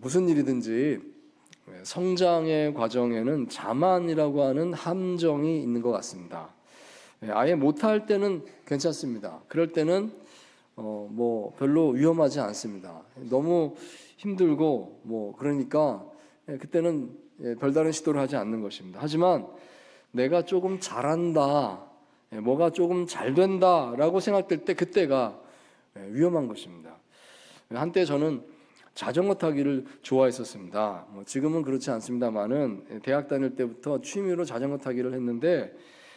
무슨 일이든지 성장의 과정에는 자만이라고 하는 함정이 있는 것 같습니다. 아예 못할 때는 괜찮습니다. 그럴 때는 별로 위험하지 않습니다. 너무 힘들고 그러니까 그때는 별다른 시도를 하지 않는 것입니다. 하지만 내가 조금 잘한다, 뭐가 조금 잘 된다라고 생각될 때 그때가 위험한 것입니다. 한때 저는 자전거 타기를 좋아했었습니다. 지금은 그렇지 않습니다만은 대학 다닐 때부터 취미로 자전거 타기를 했는데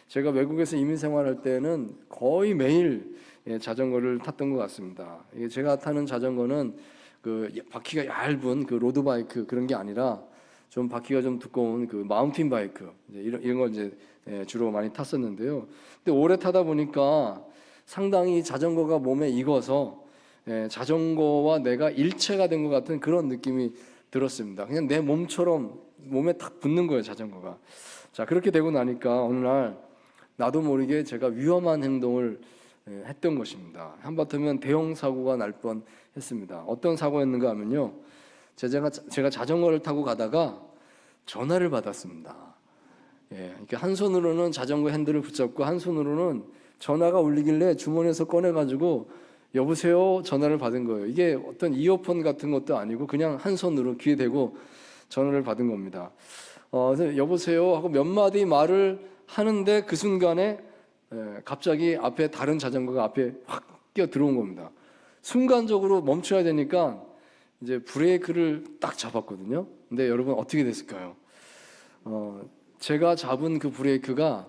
제가 외국에서 이민 생활할 때는 거의 매일 자전거를 탔던 것 같습니다. 제가 타는 자전거는 그 바퀴가 얇은 그 로드바이크 그런 게 아니라 좀 바퀴가 좀 두꺼운 그 마운틴 바이크 이런 걸 이제 주로 많이 탔었는데요. 근데 오래 타다 보니까 상당히 자전거가 몸에 익어서 자전거와 내가 일체가 된 것 같은 그런 느낌이 들었습니다. 그냥 내 몸처럼 몸에 탁 붙는 거예요, 자전거가. 자, 그렇게 되고 나니까 어느 날 나도 모르게 제가 위험한 행동을 했던 것입니다. 한바탕면 대형 사고가 날 뻔했습니다. 어떤 사고였는가 하면요, 제가 자전거를 타고 가다가 전화를 받았습니다. 이렇게 한 손으로는 자전거 핸들을 붙잡고 한 손으로는 전화가 울리길래 주머니에서 꺼내가지고 여보세요 전화를 받은 거예요. 이게 어떤 이어폰 같은 것도 아니고 그냥 한 손으로 귀에 대고 전화를 받은 겁니다. 그래서 여보세요 하고 몇 마디 말을 하는데 그 순간에 갑자기 앞에 다른 자전거가 앞에 확 끼어 들어온 겁니다. 순간적으로 멈춰야 되니까 이제 브레이크를 딱 잡았거든요. 근데 여러분 어떻게 됐을까요? 제가 잡은 그 브레이크가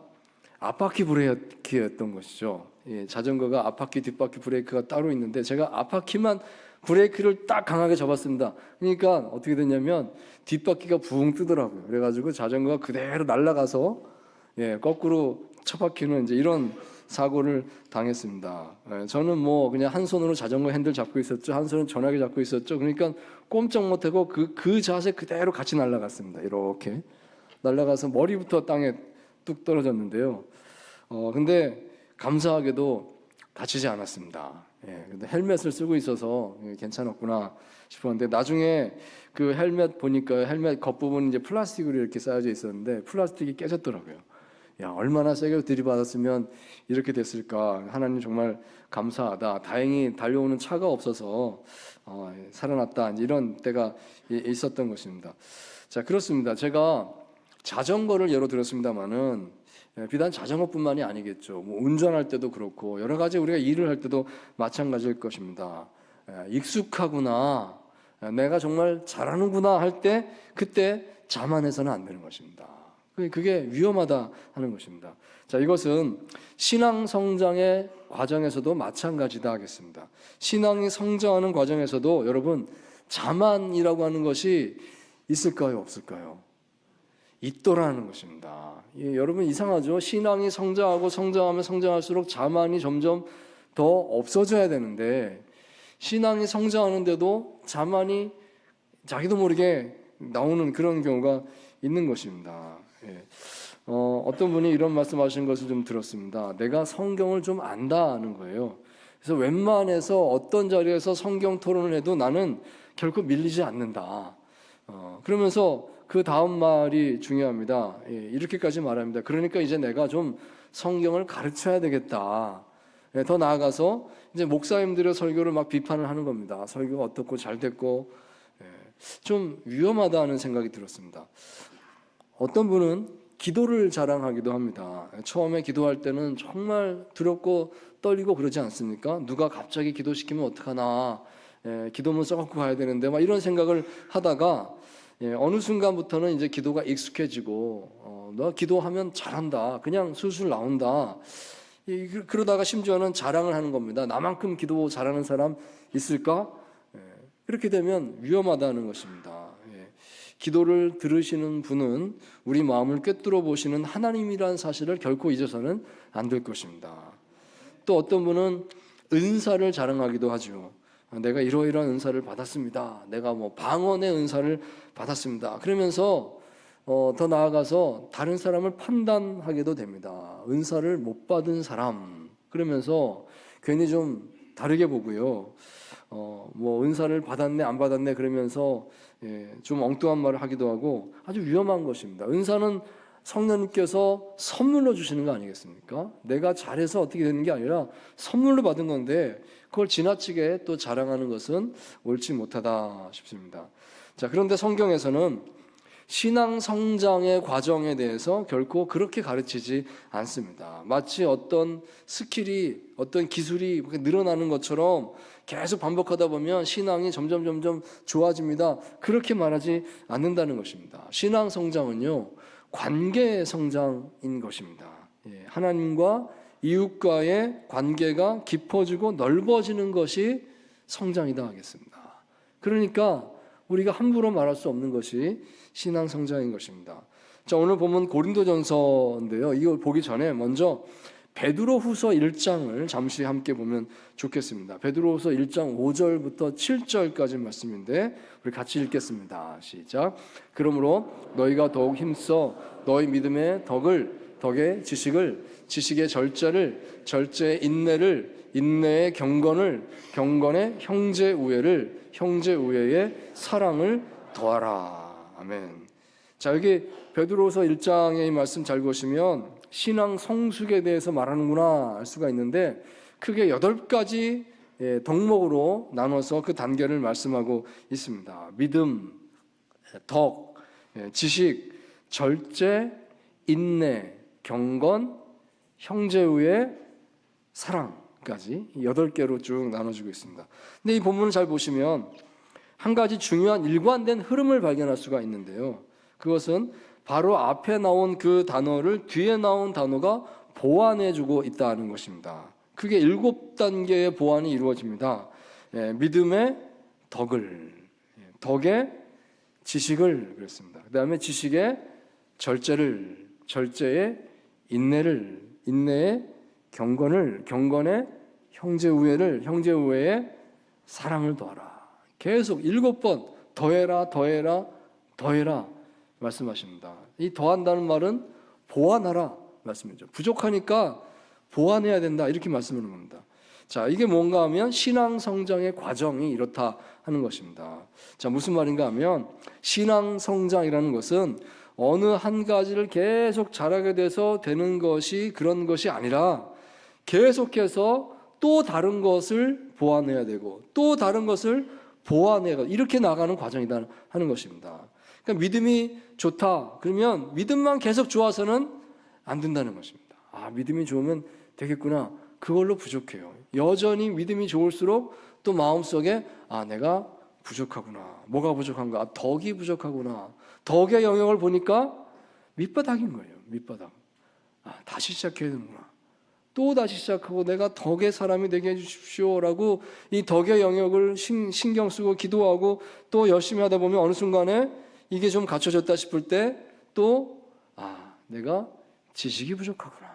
앞바퀴 브레이크였던 것이죠. 자전거가 앞바퀴 뒷바퀴 브레이크가 따로 있는데 제가 앞바퀴만 브레이크를 딱 강하게 잡았습니다. 그러니까 어떻게 됐냐면 뒷바퀴가 붕 뜨더라고요. 그래가지고 자전거가 그대로 날아가서 거꾸로 첫 바퀴는 이제 이런 사고를 당했습니다. 저는 그냥 한 손으로 자전거 핸들 잡고 있었죠. 한 손은 전화기 잡고 있었죠. 그러니까 꼼짝 못하고 그 자세 그대로 같이 날아갔습니다. 이렇게 날아가서 머리부터 땅에 뚝 떨어졌는데요. 근데 감사하게도 다치지 않았습니다. 근데 헬멧을 쓰고 있어서 괜찮았구나 싶었는데 나중에 그 헬멧 보니까 헬멧 겉부분 이제 플라스틱으로 이렇게 쌓여져 있었는데 플라스틱이 깨졌더라고요. 야, 얼마나 세게 들이받았으면 이렇게 됐을까. 하나님 정말 감사하다. 다행히 달려오는 차가 없어서 살아났다. 이런 때가 있었던 것입니다. 자, 그렇습니다. 제가 자전거를 예로 들었습니다만은 비단 자전거뿐만이 아니겠죠. 운전할 때도 그렇고 여러 가지 우리가 일을 할 때도 마찬가지일 것입니다. 익숙하구나, 내가 정말 잘하는구나 할 때 그때 자만해서는 안 되는 것입니다. 그게 위험하다 하는 것입니다. 자, 이것은 신앙 성장의 과정에서도 마찬가지다 하겠습니다. 신앙이 성장하는 과정에서도 여러분 자만이라고 하는 것이 있을까요, 없을까요? 있더라는 것입니다. 여러분 이상하죠? 신앙이 성장하고 성장하면 성장할수록 자만이 점점 더 없어져야 되는데 신앙이 성장하는데도 자만이 자기도 모르게 나오는 그런 경우가 있는 것입니다. 어떤 분이 이런 말씀하신 것을 좀 들었습니다. 내가 성경을 좀 안다는 거예요. 그래서 웬만해서 어떤 자리에서 성경 토론을 해도 나는 결코 밀리지 않는다. 그러면서 그 다음 말이 중요합니다. 이렇게까지 말합니다. 그러니까 이제 내가 좀 성경을 가르쳐야 되겠다. 더 나아가서 이제 목사님들의 설교를 막 비판을 하는 겁니다. 설교가 어떻고 잘 됐고 좀 위험하다는 생각이 들었습니다. 어떤 분은 기도를 자랑하기도 합니다. 처음에 기도할 때는 정말 두렵고 떨리고 그러지 않습니까? 누가 갑자기 기도시키면 어떡하나, 기도문 써갖고 가야 되는데 막 이런 생각을 하다가 어느 순간부터는 이제 기도가 익숙해지고 너 기도하면 잘한다, 그냥 술술 나온다. 그러다가 심지어는 자랑을 하는 겁니다. 나만큼 기도 잘하는 사람 있을까? 그렇게 되면 위험하다는 것입니다. 기도를 들으시는 분은 우리 마음을 꿰뚫어 보시는 하나님이라는 사실을 결코 잊어서는 안 될 것입니다. 또 어떤 분은 은사를 자랑하기도 하죠. 내가 이러이러한 은사를 받았습니다. 내가 방언의 은사를 받았습니다. 그러면서 더 나아가서 다른 사람을 판단하게도 됩니다. 은사를 못 받은 사람, 그러면서 괜히 좀 다르게 보고요. 뭐 은사를 받았네 안 받았네 그러면서 좀 엉뚱한 말을 하기도 하고 아주 위험한 것입니다. 은사는 성령님께서 선물로 주시는 거 아니겠습니까? 내가 잘해서 어떻게 되는 게 아니라 선물로 받은 건데 그걸 지나치게 또 자랑하는 것은 옳지 못하다 싶습니다. 자, 그런데 성경에서는 신앙 성장의 과정에 대해서 결코 그렇게 가르치지 않습니다. 마치 어떤 스킬이 어떤 기술이 늘어나는 것처럼 계속 반복하다 보면 신앙이 점점 좋아집니다. 그렇게 말하지 않는다는 것입니다. 신앙 성장은요, 관계의 성장인 것입니다. 하나님과 이웃과의 관계가 깊어지고 넓어지는 것이 성장이다 하겠습니다. 그러니까 우리가 함부로 말할 수 없는 것이 신앙 성장인 것입니다. 자, 오늘 보면 고린도전서인데요. 이걸 보기 전에 먼저 베드로후서 1장을 잠시 함께 보면 좋겠습니다. 베드로후서 1장 5절부터 7절까지 말씀인데 우리 같이 읽겠습니다. 시작. 그러므로 너희가 더욱 힘써 너희 믿음의 덕의 지식을, 지식의 절제를, 절제의 인내를, 인내의 경건을, 경건의 형제 우애를, 형제 우애의 사랑을 더하라. 아멘. 자, 여기 베드로후서 1장의 이 말씀 잘 보시면 신앙 성숙에 대해서 말하는구나 알 수가 있는데 크게 8가지 덕목으로 나눠서 그 단계를 말씀하고 있습니다. 믿음, 덕, 지식, 절제, 인내, 경건, 형제우애, 사랑까지 8개로 쭉 나눠지고 있습니다. 근데 이 본문을 잘 보시면 한 가지 중요한 일관된 흐름을 발견할 수가 있는데요. 그것은 바로 앞에 나온 그 단어를 뒤에 나온 단어가 보완해주고 있다는 것입니다. 그게 7단계의 보완이 이루어집니다. 믿음의 덕을, 덕의 지식을 그랬습니다. 그 다음에 지식의 절제를, 절제의 인내를, 인내의 경건을, 경건의 형제우애를, 형제우애의 사랑을 더하라. 계속 7번 더해라, 더해라, 더해라 말씀하십니다. 이 더한다는 말은 보완하라 말씀이죠. 부족하니까 보완해야 된다 이렇게 말씀하는 겁니다. 자, 이게 뭔가 하면 신앙 성장의 과정이 이렇다 하는 것입니다. 자, 무슨 말인가 하면 신앙 성장이라는 것은 어느 한 가지를 계속 잘하게 돼서 되는 것이 그런 것이 아니라 계속해서 또 다른 것을 보완해야 되고 또 다른 것을 보완해야 이렇게 나가는 과정이다 하는 것입니다. 그러니까 믿음이 좋다 그러면 믿음만 계속 좋아서는 안 된다는 것입니다. 아, 믿음이 좋으면 되겠구나. 그걸로 부족해요. 여전히 믿음이 좋을수록 또 마음속에 아, 내가 부족하구나. 뭐가 부족한가? 아, 덕이 부족하구나. 덕의 영역을 보니까 밑바닥인 거예요. 밑바닥. 아, 다시 시작해야 되는구나. 또 다시 시작하고 내가 덕의 사람이 되게 해주십시오라고 이 덕의 영역을 신경 쓰고 기도하고 또 열심히 하다 보면 어느 순간에 이게 좀 갖춰졌다 싶을 때 또 아, 내가 지식이 부족하구나.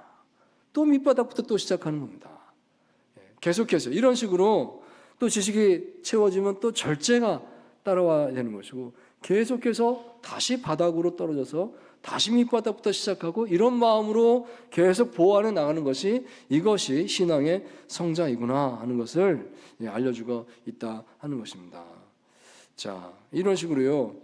또 밑바닥부터 또 시작하는 겁니다. 계속해서 이런 식으로 또 지식이 채워지면 또 절제가 따라와야 되는 것이고 계속해서 다시 바닥으로 떨어져서 다시 밑바닥부터 시작하고 이런 마음으로 계속 보완해 나가는 것이 이것이 신앙의 성장이구나 하는 것을 알려주고 있다 하는 것입니다. 자, 이런 식으로요.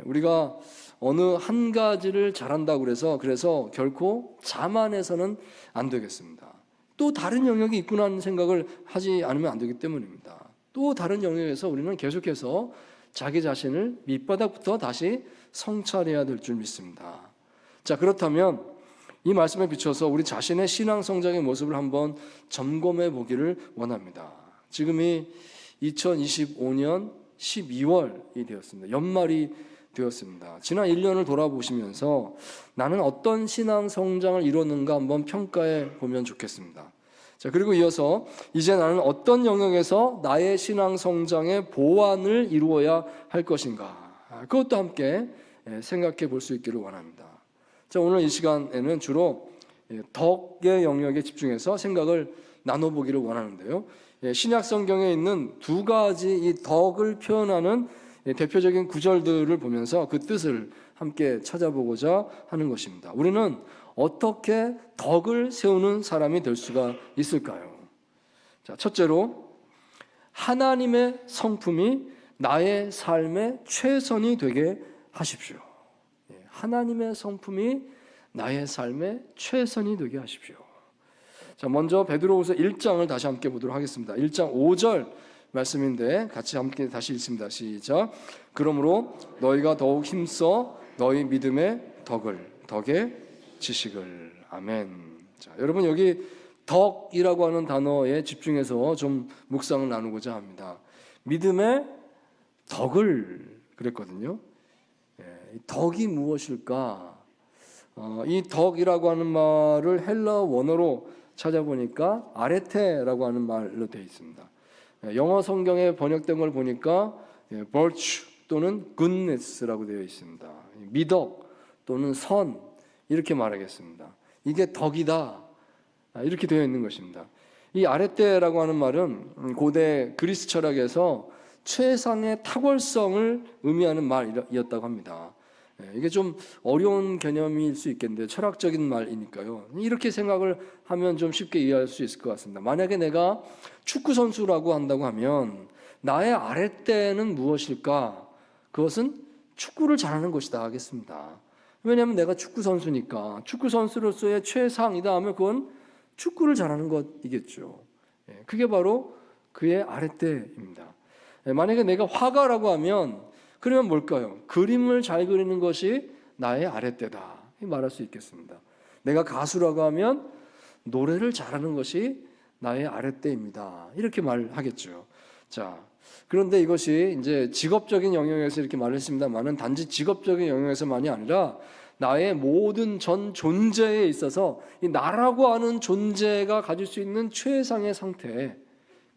우리가 어느 한 가지를 잘한다고 그래서 결코 자만해서는 안 되겠습니다. 또 다른 영역이 있구나 하는 생각을 하지 않으면 안 되기 때문입니다. 또 다른 영역에서 우리는 계속해서 자기 자신을 밑바닥부터 다시 성찰해야 될 줄 믿습니다. 자, 그렇다면 이 말씀에 비춰서 우리 자신의 신앙 성장의 모습을 한번 점검해 보기를 원합니다. 지금이 2025년 12월이 되었습니다. 연말이 되었습니다. 지난 1년을 돌아보시면서 나는 어떤 신앙 성장을 이뤘는가 한번 평가해 보면 좋겠습니다. 자, 그리고 이어서 이제 나는 어떤 영역에서 나의 신앙 성장의 보완을 이루어야 할 것인가, 그것도 함께 생각해 볼 수 있기를 원합니다. 자, 오늘 이 시간에는 주로 덕의 영역에 집중해서 생각을 나눠보기를 원하는데요. 신약 성경에 있는 2가지 이 덕을 표현하는 대표적인 구절들을 보면서 그 뜻을 함께 찾아보고자 하는 것입니다. 우리는 어떻게 덕을 세우는 사람이 될 수가 있을까요? 자, 첫째로 하나님의 성품이 나의 삶의 최선이 되게 하십시오. 하나님의 성품이 나의 삶의 최선이 되게 하십시오. 자, 먼저 베드로후서 1장을 다시 함께 보도록 하겠습니다. 1장 5절 말씀인데 같이 함께 다시 읽습니다. 시작. 그러므로 너희가 더욱 힘써 너희 믿음의 덕의 지식을. 아멘. 자, 여러분 여기 덕이라고 하는 단어에 집중해서 좀 묵상을 나누고자 합니다. 믿음의 덕을 그랬거든요. 덕이 무엇일까? 이 덕이라고 하는 말을 헬라어 원어로 찾아보니까 아레테라고 하는 말로 되어 있습니다. 영어 성경에 번역된 걸 보니까 virtue 또는 goodness라고 되어 있습니다. 미덕 또는 선 이렇게 말하겠습니다. 이게 덕이다 이렇게 되어 있는 것입니다. 이 아레테라고 하는 말은 고대 그리스 철학에서 최상의 탁월성을 의미하는 말이었다고 합니다. 이게 좀 어려운 개념일 수 있겠는데 철학적인 말이니까요. 이렇게 생각을 하면 좀 쉽게 이해할 수 있을 것 같습니다. 만약에 내가 축구 선수라고 한다고 하면 나의 아랫대는 무엇일까? 그것은 축구를 잘하는 것이다 하겠습니다. 왜냐하면 내가 축구 선수니까 축구 선수로서의 최상이다 하면 그건 축구를 잘하는 것이겠죠. 그게 바로 그의 아랫대입니다. 만약에 내가 화가라고 하면 그러면 뭘까요? 그림을 잘 그리는 것이 나의 아랫대다 말할 수 있겠습니다. 내가 가수라고 하면 노래를 잘하는 것이 나의 아랫대입니다. 이렇게 말하겠죠. 자, 그런데 이것이 이제 직업적인 영역에서 이렇게 말했습니다만은 단지 직업적인 영역에서만이 아니라 나의 모든 전 존재에 있어서 이 나라고 하는 존재가 가질 수 있는 최상의 상태,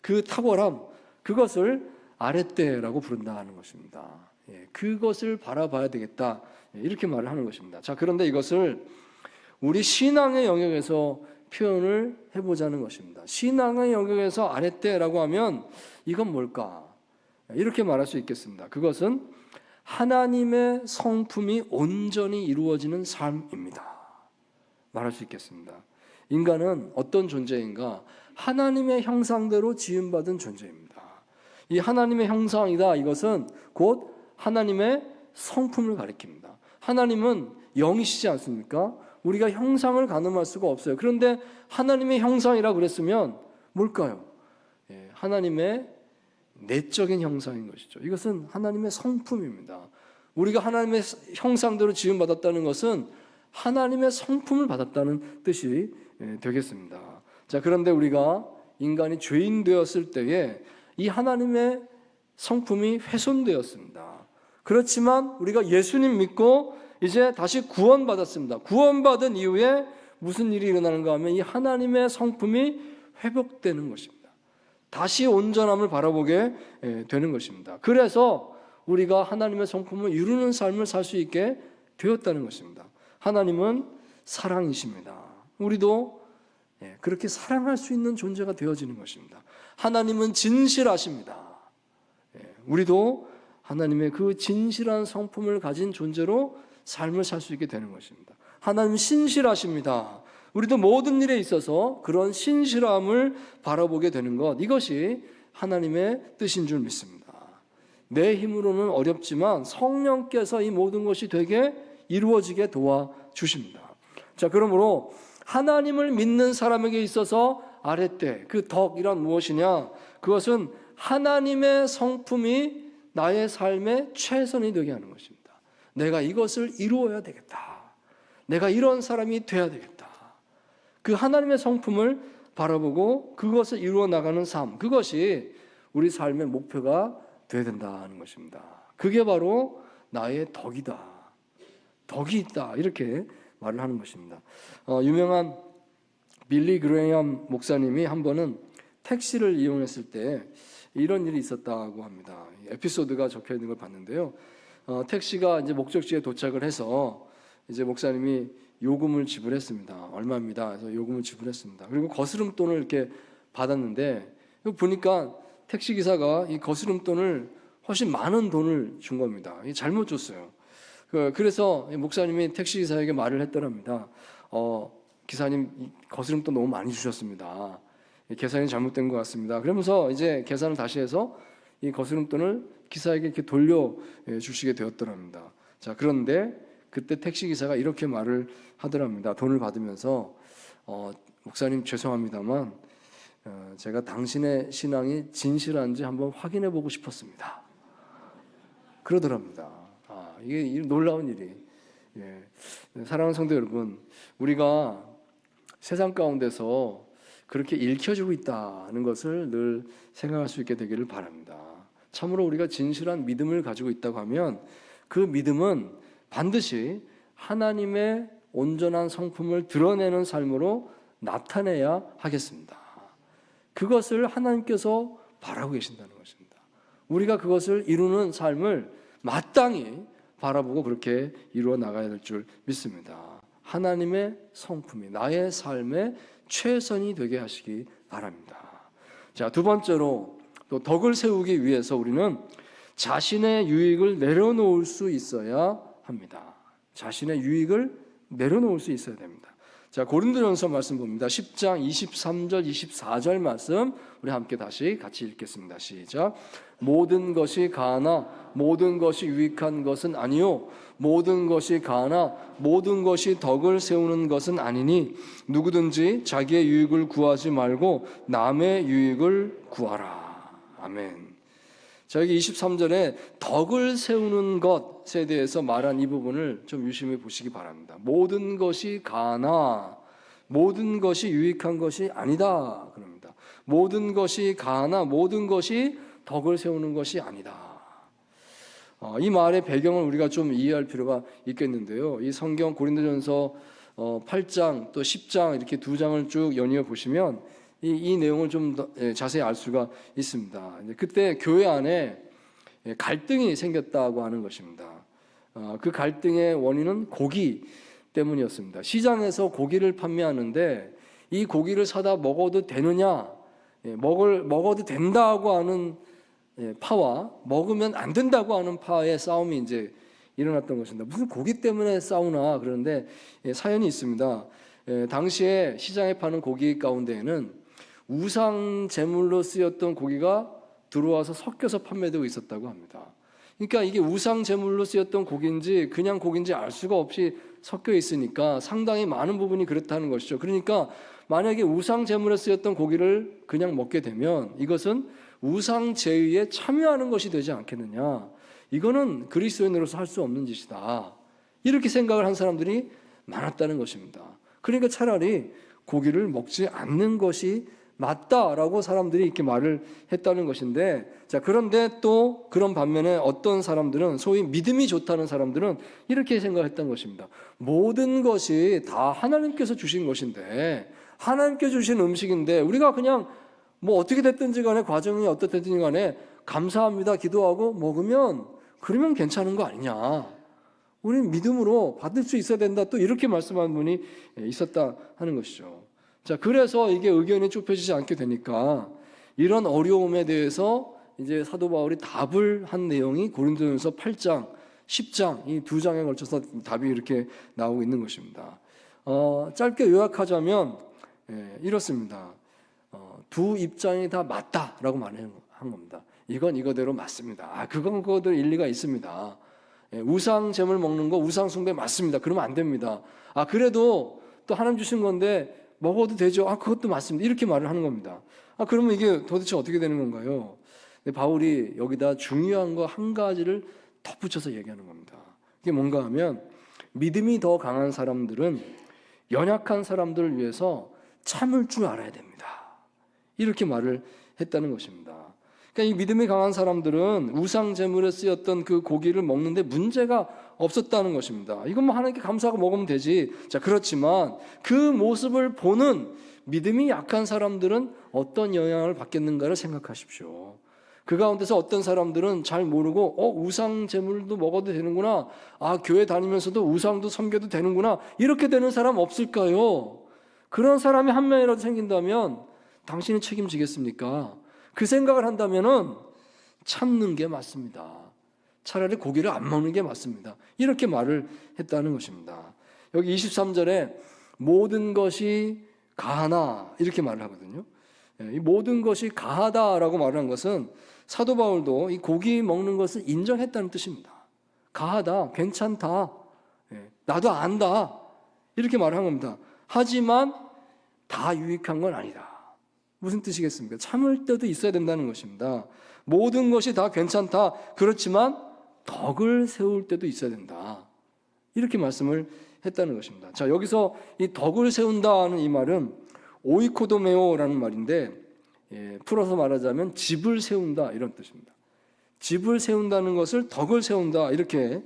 그 탁월함, 그것을 아랫대라고 부른다는 것입니다. 그것을 바라봐야 되겠다 이렇게 말을 하는 것입니다. 자, 그런데 이것을 우리 신앙의 영역에서 표현을 해보자는 것입니다. 신앙의 영역에서 아랫대라고 하면 이건 뭘까? 이렇게 말할 수 있겠습니다. 그것은 하나님의 성품이 온전히 이루어지는 삶입니다. 말할 수 있겠습니다. 인간은 어떤 존재인가? 하나님의 형상대로 지음받은 존재입니다. 이 하나님의 형상이다, 이것은 곧 하나님의 성품을 가리킵니다. 하나님은 영이시지 않습니까? 우리가 형상을 가늠할 수가 없어요. 그런데 하나님의 형상이라 그랬으면 뭘까요? 하나님의 내적인 형상인 것이죠. 이것은 하나님의 성품입니다. 우리가 하나님의 형상대로 지음받았다는 것은 하나님의 성품을 받았다는 뜻이 되겠습니다. 자, 그런데 우리가 인간이 죄인 되었을 때에 이 하나님의 성품이 훼손되었습니다. 그렇지만 우리가 예수님 믿고 이제 다시 구원받았습니다. 구원받은 이후에 무슨 일이 일어나는가 하면 이 하나님의 성품이 회복되는 것입니다. 다시 온전함을 바라보게 되는 것입니다. 그래서 우리가 하나님의 성품을 이루는 삶을 살 수 있게 되었다는 것입니다. 하나님은 사랑이십니다. 우리도 그렇게 사랑할 수 있는 존재가 되어지는 것입니다. 하나님은 진실하십니다. 우리도 하나님의 그 진실한 성품을 가진 존재로 삶을 살 수 있게 되는 것입니다. 하나님은 신실하십니다. 우리도 모든 일에 있어서 그런 신실함을 바라보게 되는 것, 이것이 하나님의 뜻인 줄 믿습니다. 내 힘으로는 어렵지만 성령께서 이 모든 것이 되게 이루어지게 도와주십니다. 자, 그러므로 하나님을 믿는 사람에게 있어서 아랫대, 그 덕이란 무엇이냐? 그것은 하나님의 성품이 나의 삶의 최선이 되게 하는 것입니다. 내가 이것을 이루어야 되겠다. 내가 이런 사람이 돼야 되겠다. 그 하나님의 성품을 바라보고 그것을 이루어 나가는 삶, 그것이 우리 삶의 목표가 되어야 된다는 것입니다. 그게 바로 나의 덕이다. 덕이 있다. 이렇게 말을 하는 것입니다. 유명한 빌리 그레이엄 목사님이 한 번은 택시를 이용했을 때 이런 일이 있었다고 합니다. 에피소드가 적혀 있는 걸 봤는데요. 택시가 이제 목적지에 도착을 해서 이제 목사님이 요금을 지불했습니다. 얼마입니다. 그래서 요금을 지불했습니다. 그리고 거스름돈을 이렇게 받았는데 보니까 택시 기사가 이 거스름돈을 훨씬 많은 돈을 준 겁니다. 잘못 줬어요. 그래서 목사님이 택시 기사에게 말을 했더랍니다. 기사님, 거스름돈 너무 많이 주셨습니다. 계산이 잘못된 것 같습니다. 그러면서 이제 계산을 다시 해서 이 거스름돈을 기사에게 이렇게 돌려 주시게 되었더랍니다. 자, 그런데 그때 택시 기사가 이렇게 말을 하더랍니다. 돈을 받으면서 목사님 죄송합니다만 제가 당신의 신앙이 진실한지 한번 확인해 보고 싶었습니다. 그러더랍니다. 이게 놀라운 일이. 사랑하는 성도 여러분, 우리가 세상 가운데서 그렇게 읽혀지고 있다는 것을 늘 생각할 수 있게 되기를 바랍니다. 참으로 우리가 진실한 믿음을 가지고 있다고 하면 그 믿음은 반드시 하나님의 온전한 성품을 드러내는 삶으로 나타내야 하겠습니다. 그것을 하나님께서 바라고 계신다는 것입니다. 우리가 그것을 이루는 삶을 마땅히 바라보고 그렇게 이루어 나가야 될 줄 믿습니다. 하나님의 성품이 나의 삶의 최선이 되게 하시기 바랍니다. 자, 두 번째로 또 덕을 세우기 위해서 우리는 자신의 유익을 내려놓을 수 있어야 합니다. 자신의 유익을 내려놓을 수 있어야 됩니다. 자, 고린도전서 말씀 봅니다. 10장 23절 24절 말씀 우리 함께 다시 같이 읽겠습니다. 시작. 모든 것이 가하나 모든 것이 유익한 것은 아니요 모든 것이 가하나 모든 것이 덕을 세우는 것은 아니니 누구든지 자기의 유익을 구하지 말고 남의 유익을 구하라. 아멘. 자, 여기 23절에 덕을 세우는 것에 대해서 말한 이 부분을 좀 유심히 보시기 바랍니다. 모든 것이 가하나 모든 것이 유익한 것이 아니다 그럽니다. 모든 것이 가하나 모든 것이 덕을 세우는 것이 아니다. 이 말의 배경을 우리가 좀 이해할 필요가 있겠는데요. 이 성경 고린도전서 8장 또 10장 이렇게 두 장을 쭉 연이어 보시면 이 내용을 좀 더 자세히 알 수가 있습니다. 그때 교회 안에 갈등이 생겼다고 하는 것입니다. 그 갈등의 원인은 고기 때문이었습니다. 시장에서 고기를 판매하는데 이 고기를 사다 먹어도 되느냐, 먹어도 된다고 하는 파와 먹으면 안 된다고 하는 파의 싸움이 이제 일어났던 것입니다. 무슨 고기 때문에 싸우나 그런데 사연이 있습니다. 당시에 시장에 파는 고기 가운데에는 우상 제물로 쓰였던 고기가 들어와서 섞여서 판매되고 있었다고 합니다. 그러니까 이게 우상 제물로 쓰였던 고기인지 그냥 고기인지 알 수가 없이 섞여 있으니까 상당히 많은 부분이 그렇다는 것이죠. 그러니까 만약에 우상 제물에 쓰였던 고기를 그냥 먹게 되면 이것은 우상 제의에 참여하는 것이 되지 않겠느냐. 이거는 그리스도인으로서 할 수 없는 짓이다. 이렇게 생각을 한 사람들이 많았다는 것입니다. 그러니까 차라리 고기를 먹지 않는 것이 맞다라고 사람들이 이렇게 말을 했다는 것인데, 자, 그런데 또 그런 반면에 어떤 사람들은 소위 믿음이 좋다는 사람들은 이렇게 생각했던 것입니다. 모든 것이 다 하나님께서 주신 것인데, 하나님께 주신 음식인데 우리가 그냥 뭐 어떻게 됐든지 간에 과정이 어떻든지 간에 감사합니다 기도하고 먹으면 그러면 괜찮은 거 아니냐. 우리는 믿음으로 받을 수 있어야 된다. 또 이렇게 말씀한 분이 있었다 하는 것이죠. 자, 그래서 이게 의견이 좁혀지지 않게 되니까 이런 어려움에 대해서 이제 사도 바울이 답을 한 내용이 고린도전서 8장, 10장 이 두 장에 걸쳐서 답이 이렇게 나오고 있는 것입니다. 짧게 요약하자면 이렇습니다. 두 입장이 다 맞다라고 말한 겁니다. 이건 이거대로 맞습니다. 그건 그거대로 일리가 있습니다. 우상 제물 먹는 거 우상 숭배 맞습니다. 그러면 안 됩니다. 그래도 또 하나님 주신 건데 먹어도 되죠. 그것도 맞습니다. 이렇게 말을 하는 겁니다. 그러면 이게 도대체 어떻게 되는 건가요? 바울이 여기다 중요한 거 한 가지를 덧붙여서 얘기하는 겁니다. 이게 뭔가 하면 믿음이 더 강한 사람들은 연약한 사람들을 위해서 참을 줄 알아야 됩니다. 이렇게 말을 했다는 것입니다. 그러니까 이 믿음이 강한 사람들은 우상 제물에 쓰였던 그 고기를 먹는데 문제가 없었다는 것입니다. 이건 뭐 하나님께 감사하고 먹으면 되지. 자, 그렇지만 그 모습을 보는 믿음이 약한 사람들은 어떤 영향을 받겠는가를 생각하십시오. 그 가운데서 어떤 사람들은 잘 모르고 우상 제물도 먹어도 되는구나. 교회 다니면서도 우상도 섬겨도 되는구나. 이렇게 되는 사람 없을까요? 그런 사람이 한 명이라도 생긴다면 당신이 책임지겠습니까? 그 생각을 한다면은 참는 게 맞습니다. 차라리 고기를 안 먹는 게 맞습니다. 이렇게 말을 했다는 것입니다. 여기 23절에 모든 것이 가하나 이렇게 말을 하거든요. 이 모든 것이 가하다라고 말하는 것은 사도 바울도 이 고기 먹는 것을 인정했다는 뜻입니다. 가하다, 괜찮다, 나도 안다 이렇게 말한 겁니다. 하지만 다 유익한 건 아니다. 무슨 뜻이겠습니까? 참을 때도 있어야 된다는 것입니다. 모든 것이 다 괜찮다. 그렇지만 덕을 세울 때도 있어야 된다. 이렇게 말씀을 했다는 것입니다. 자, 여기서 이 덕을 세운다는 이 말은 오이코도메오라는 말인데, 풀어서 말하자면 집을 세운다 이런 뜻입니다. 집을 세운다는 것을 덕을 세운다 이렇게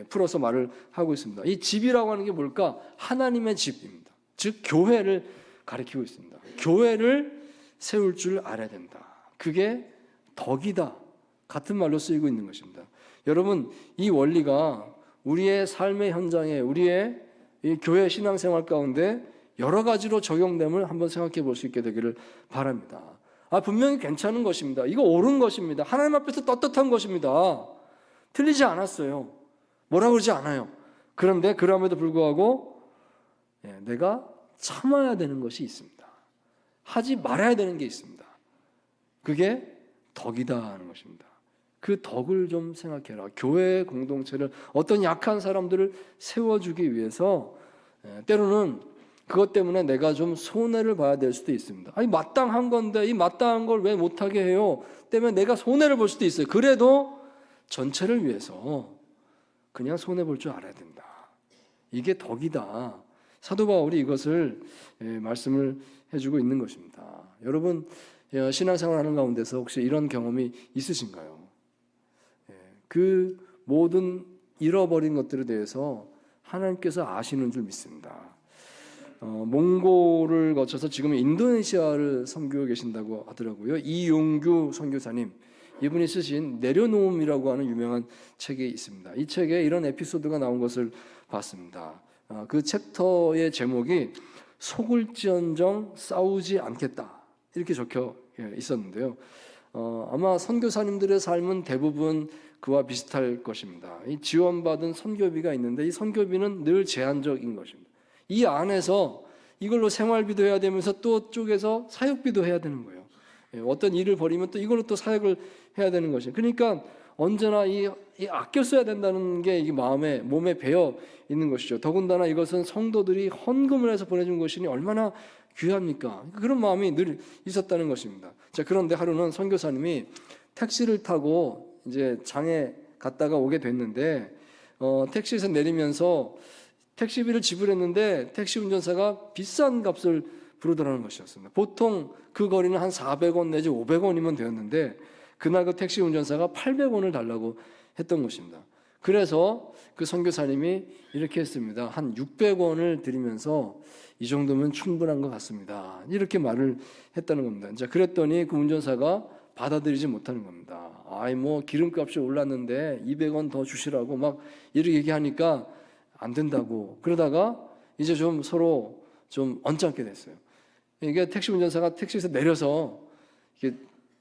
풀어서 말을 하고 있습니다. 이 집이라고 하는 게 뭘까? 하나님의 집입니다. 즉 교회를 가리키고 있습니다. 교회를 세울 줄 알아야 된다. 그게 덕이다. 같은 말로 쓰이고 있는 것입니다. 여러분, 이 원리가 우리의 삶의 현장에, 우리의 이 교회 신앙생활 가운데 여러 가지로 적용됨을 한번 생각해 볼 수 있게 되기를 바랍니다. 분명히 괜찮은 것입니다. 이거 옳은 것입니다. 하나님 앞에서 떳떳한 것입니다. 틀리지 않았어요. 뭐라 그러지 않아요. 그런데 그럼에도 불구하고 내가 참아야 되는 것이 있습니다. 하지 말아야 되는 게 있습니다. 그게 덕이다 하는 것입니다. 그 덕을 좀 생각해라. 교회 공동체를, 어떤 약한 사람들을 세워주기 위해서 때로는 그것 때문에 내가 좀 손해를 봐야 될 수도 있습니다. 아니 마땅한 건데 이 마땅한 걸 왜 못하게 해요? 때문에 내가 손해를 볼 수도 있어요. 그래도 전체를 위해서 그냥 손해볼 줄 알아야 된다. 이게 덕이다. 사도 바울이 이것을 말씀을 해주고 있는 것입니다. 여러분 신앙생활하는 가운데서 혹시 이런 경험이 있으신가요? 그 모든 잃어버린 것들에 대해서 하나님께서 아시는 줄 믿습니다. 몽골을 거쳐서 지금 인도네시아를 섬기고 계신다고 하더라고요. 이용규 선교사님, 이분이 쓰신 내려놓음이라고 하는 유명한 책이 있습니다. 이 책에 이런 에피소드가 나온 것을 봤습니다. 그 챕터의 제목이 속을지언정 싸우지 않겠다 이렇게 적혀 있었는데요. 아마 선교사님들의 삶은 대부분 그와 비슷할 것입니다. 이 지원받은 선교비가 있는데 이 선교비는 늘 제한적인 것입니다. 이 안에서 이걸로 생활비도 해야 되면서 또 쪽에서 사역비도 해야 되는 거예요. 어떤 일을 벌이면 또 이걸로 또 사역을 해야 되는 것이에요. 그러니까 언제나 이 아껴 써야 된다는 게 이 몸에 배어 있는 것이죠. 더군다나 이것은 성도들이 헌금을 해서 보내준 것이니 얼마나 귀합니까? 그런 마음이 늘 있었다는 것입니다. 자, 그런데 하루는 선교사님이 택시를 타고 이제 장에 갔다가 오게 됐는데 택시에서 내리면서 택시비를 지불했는데 택시 운전사가 비싼 값을 부르더라는 것이었습니다. 보통 그 거리는 한 400원 내지 500원이면 되었는데 그날 그 택시 운전사가 800원을 달라고 했던 것입니다. 그래서 그 선교사님이 이렇게 했습니다. 한 600원을 드리면서 이 정도면 충분한 것 같습니다. 이렇게 말을 했다는 겁니다. 자, 그랬더니 그 운전사가 받아들이지 못하는 겁니다. 기름값이 올랐는데 200원 더 주시라고 막 이렇게 얘기하니까 안 된다고. 그러다가 이제 좀 서로 좀 언짢게 됐어요. 이게 택시 운전사가 택시에서 내려서 이게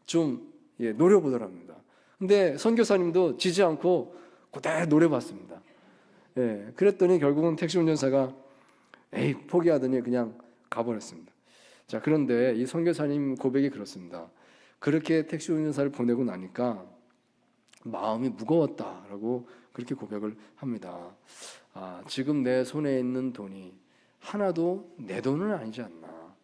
좀 노려보더랍니다. 근데 선교사님도 지지 않고 그대로 노려봤습니다. 그랬더니 결국은 택시 운전사가 포기하더니 그냥 가버렸습니다. 자, 그런데 이 선교사님 고백이 그렇습니다. 그렇게 택시 운전사를 보내고 나니까 마음이 무거웠다라고 그렇게 고백을 합니다. 지금 내 손에 있는 돈이 하나도 내 돈은 아니지 않나.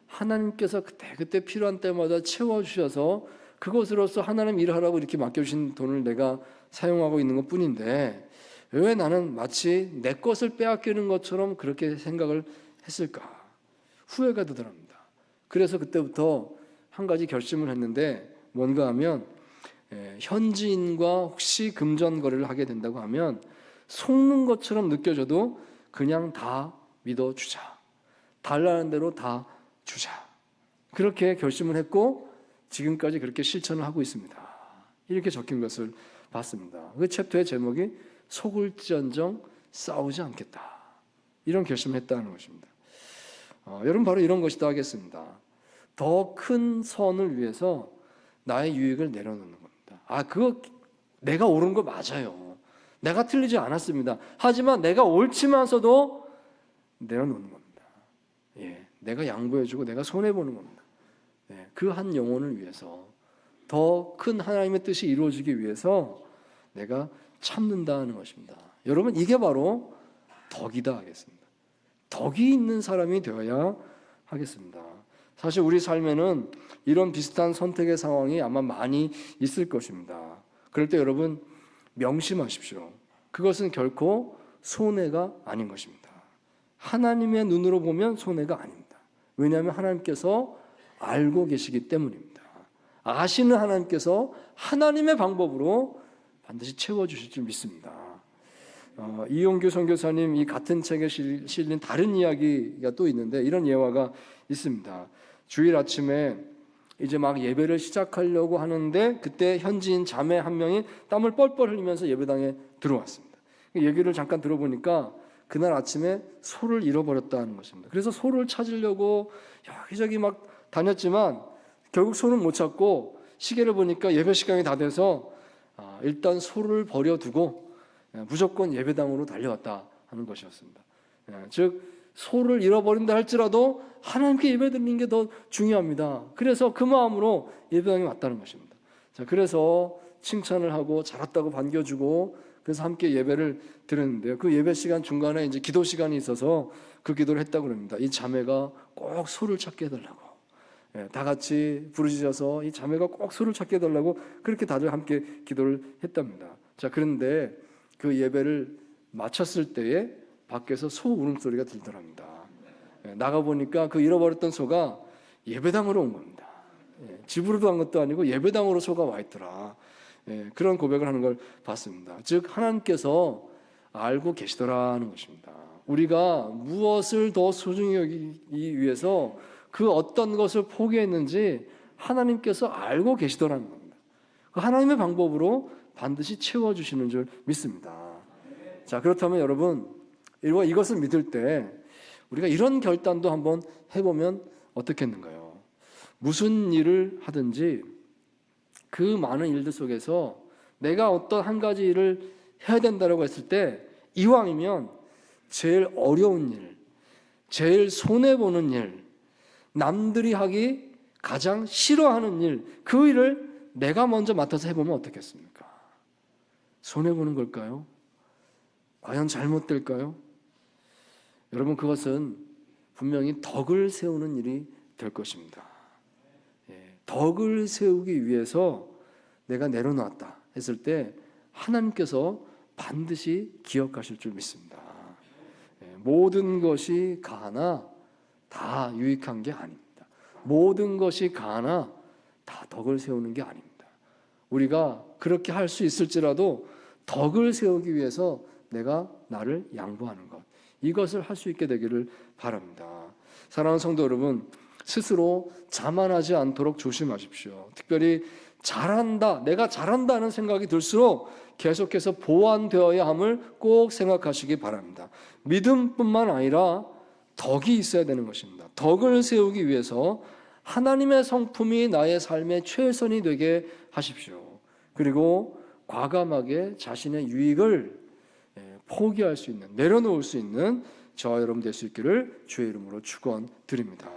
하나님께서 그때 필요한 때마다 채워주셔서 그것으로서 하나님 일하라고 이렇게 맡겨주신 돈을 내가 사용하고 있는 것 뿐인데 왜 나는 마치 내 것을 빼앗기는 것처럼 그렇게 생각을 했을까? 후회가 되더랍니다. 그래서 그때부터 한 가지 결심을 했는데 뭔가 하면 현지인과 혹시 금전 거래를 하게 된다고 하면 속는 것처럼 느껴져도 그냥 다 믿어주자. 달라는 대로 다 주자. 그렇게 결심을 했고 지금까지 그렇게 실천을 하고 있습니다. 이렇게 적힌 것을 봤습니다. 그 챕터의 제목이 속을지언정 싸우지 않겠다. 이런 결심을 했다는 것입니다. 여러분 바로 이런 것이다 하겠습니다. 더 큰 선을 위해서 나의 유익을 내려놓는 겁니다. 그거 내가 옳은 거 맞아요. 내가 틀리지 않았습니다. 하지만 내가 옳지만서도 내려놓는 겁니다. 내가 양보해주고 내가 손해보는 겁니다. 그 한 영혼을 위해서, 더 큰 하나님의 뜻이 이루어지기 위해서 내가 참는다는 것입니다. 여러분, 이게 바로 덕이다 하겠습니다. 덕이 있는 사람이 되어야 하겠습니다. 사실 우리 삶에는 이런 비슷한 선택의 상황이 아마 많이 있을 것입니다. 그럴 때 여러분 명심하십시오. 그것은 결코 손해가 아닌 것입니다. 하나님의 눈으로 보면 손해가 아닙니다. 왜냐하면 하나님께서 알고 계시기 때문입니다. 아시는 하나님께서 하나님의 방법으로 반드시 채워주실 줄 믿습니다. 이용규 선교사님 이 같은 책에 실린 다른 이야기가 또 있는데 이런 예화가 있습니다. 주일 아침에 이제 막 예배를 시작하려고 하는데 그때 현지인 자매 한 명이 땀을 뻘뻘 흘리면서 예배당에 들어왔습니다. 얘기를 잠깐 들어보니까 그날 아침에 소를 잃어버렸다는 것입니다. 그래서 소를 찾으려고 여기저기 막 다녔지만 결국 소는 못 찾고 시계를 보니까 예배 시간이 다 돼서 일단 소를 버려두고 무조건 예배당으로 달려왔다 하는 것이었습니다. 즉 소를 잃어버린다 할지라도 하나님께 예배드리는 게 더 중요합니다. 그래서 그 마음으로 예배당에 왔다는 것입니다. 자, 그래서 칭찬을 하고 잘 왔다고 반겨주고 그래서 함께 예배를 드렸는데요. 그 예배 시간 중간에 이제 기도 시간이 있어서 그 기도를 했다고 합니다. 이 자매가 꼭 소를 찾게 해달라고. 다 같이 부르짖어서 이 자매가 꼭 소를 찾게 해달라고 그렇게 다들 함께 기도를 했답니다. 자, 그런데 그 예배를 마쳤을 때에 밖에서 소 울음소리가 들더랍니다. 나가보니까 그 잃어버렸던 소가 예배당으로 온 겁니다. 집으로도 간 것도 아니고 예배당으로 소가 와 있더라. 그런 고백을 하는 걸 봤습니다. 즉 하나님께서 알고 계시더라는 것입니다. 우리가 무엇을 더 소중히 여기기 위해서 그 어떤 것을 포기했는지 하나님께서 알고 계시더라는 겁니다. 그 하나님의 방법으로 반드시 채워주시는 줄 믿습니다. 자, 그렇다면 여러분 이것을 믿을 때 우리가 이런 결단도 한번 해보면 어떻겠는가요? 무슨 일을 하든지 그 많은 일들 속에서 내가 어떤 한 가지 일을 해야 된다고 했을 때 이왕이면 제일 어려운 일, 제일 손해보는 일, 남들이 하기 가장 싫어하는 일, 그 일을 내가 먼저 맡아서 해보면 어떻겠습니까? 손해보는 걸까요? 과연 잘못될까요? 여러분, 그것은 분명히 덕을 세우는 일이 될 것입니다. 덕을 세우기 위해서 내가 내려놓았다 했을 때 하나님께서 반드시 기억하실 줄 믿습니다. 모든 것이 가하나 다 유익한 게 아닙니다. 모든 것이 가하나 다 덕을 세우는 게 아닙니다. 우리가 그렇게 할 수 있을지라도 덕을 세우기 위해서 내가 나를 양보하는 것, 이것을 할 수 있게 되기를 바랍니다. 사랑하는 성도 여러분, 스스로 자만하지 않도록 조심하십시오. 특별히 잘한다, 내가 잘한다는 생각이 들수록 계속해서 보완되어야 함을 꼭 생각하시기 바랍니다. 믿음뿐만 아니라 덕이 있어야 되는 것입니다. 덕을 세우기 위해서 하나님의 성품이 나의 삶의 최선이 되게 하십시오. 그리고 과감하게 자신의 유익을 포기할 수 있는, 내려놓을 수 있는 저와 여러분 될 수 있기를 주의 이름으로 축원드립니다.